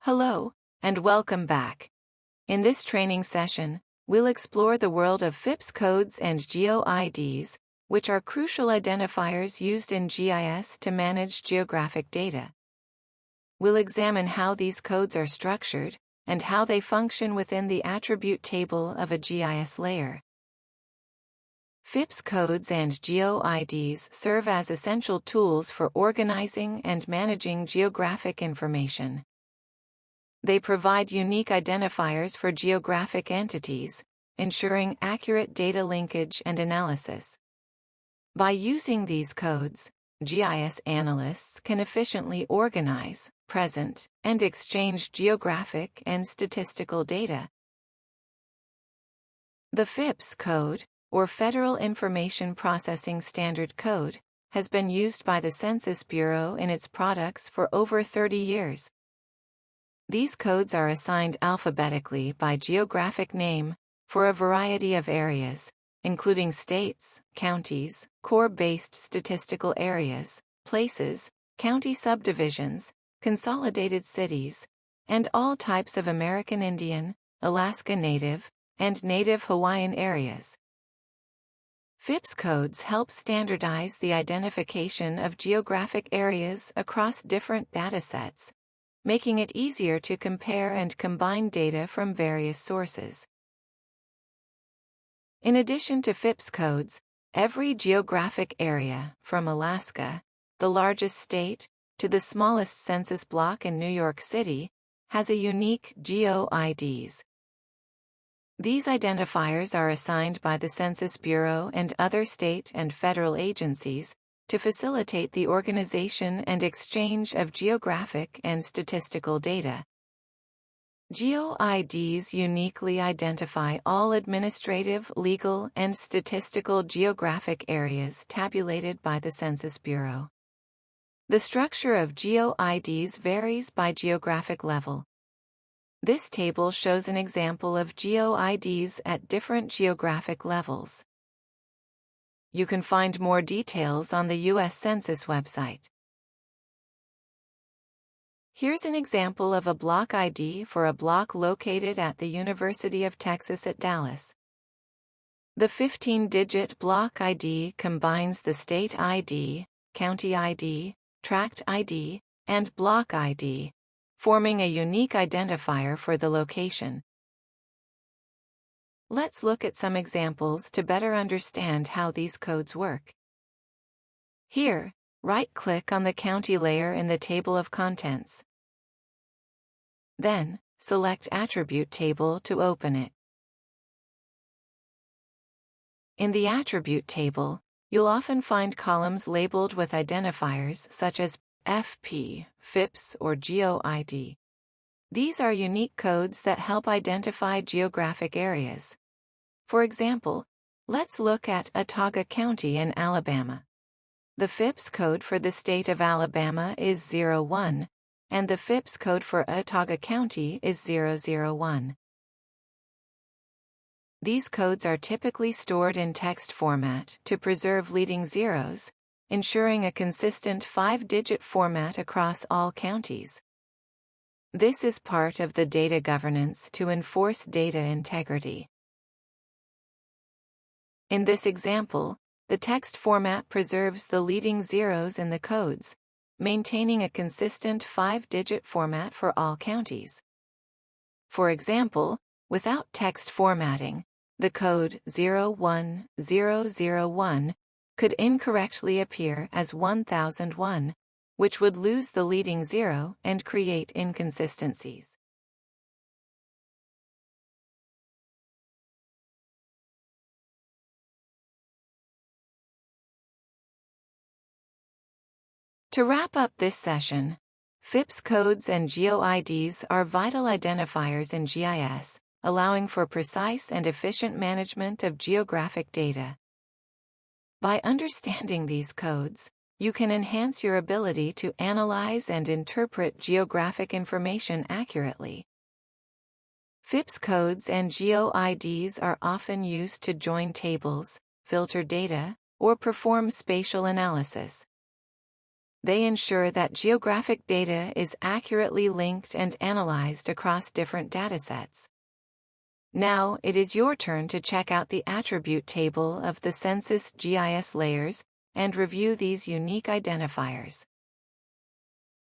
Hello, and welcome back. In this training session, we'll explore the world of FIPS codes and GEOIDs, which are crucial identifiers used in GIS to manage geographic data. We'll examine how these codes are structured and how they function within the attribute table of a GIS layer. FIPS codes and GEOIDs serve as essential tools for organizing and managing geographic information. They provide unique identifiers for geographic entities, ensuring accurate data linkage and analysis. By using these codes, GIS analysts can efficiently organize, present, and exchange geographic and statistical data. The FIPS code, or Federal Information Processing Standard Code, has been used by the Census Bureau in its products for over 30 years. These codes are assigned alphabetically by geographic name for a variety of areas, including states, counties, core-based statistical areas, places, county subdivisions, consolidated cities, and all types of American Indian, Alaska Native, and Native Hawaiian areas. FIPS codes help standardize the identification of geographic areas across different datasets, making it easier to compare and combine data from various sources. In addition to FIPS codes, every geographic area, from Alaska, the largest state, to the smallest census block in New York City, has a unique GEOIDs. These identifiers are assigned by the Census Bureau and other state and federal agencies to facilitate the organization and exchange of geographic and statistical data. GEOIDs uniquely identify all administrative, legal, and statistical geographic areas tabulated by the Census Bureau. The structure of GEOIDs varies by geographic level. This table shows an example of GEOIDs at different geographic levels. You can find more details on the U.S. Census website. Here's an example of a block ID for a block located at the University of Texas at Dallas. The 15-digit block ID combines the state ID, county ID, tract ID, and block ID, forming a unique identifier for the location. Let's look at some examples to better understand how these codes work. Here, right-click on the county layer in the table of contents. Then, select Attribute Table to open it. In the Attribute Table, you'll often find columns labeled with identifiers such as FP, FIPS, or GEOID. These are unique codes that help identify geographic areas. For example, let's look at Autauga County in Alabama. The FIPS code for the state of Alabama is 01, and the FIPS code for Autauga County is 001. These codes are typically stored in text format to preserve leading zeros, ensuring a consistent 5-digit format across all counties. This is part of the data governance to enforce data integrity. In this example, the text format preserves the leading zeros in the codes, maintaining a consistent 5-digit format for all counties. For example, without text formatting, the code 01001 could incorrectly appear as 1001, which would lose the leading zero and create inconsistencies. To wrap up this session, FIPS codes and GEOIDs are vital identifiers in GIS, allowing for precise and efficient management of geographic data. By understanding these codes, you can enhance your ability to analyze and interpret geographic information accurately. FIPS codes and GEOIDs are often used to join tables, filter data, or perform spatial analysis. They ensure that geographic data is accurately linked and analyzed across different datasets. Now, it is your turn to check out the attribute table of the Census GIS layers and review these unique identifiers.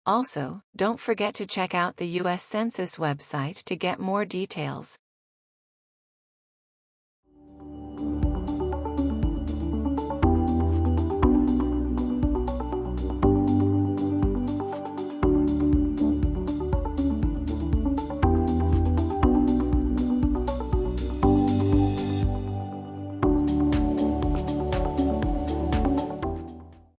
Also, don't forget to check out the U.S. Census website to get more details.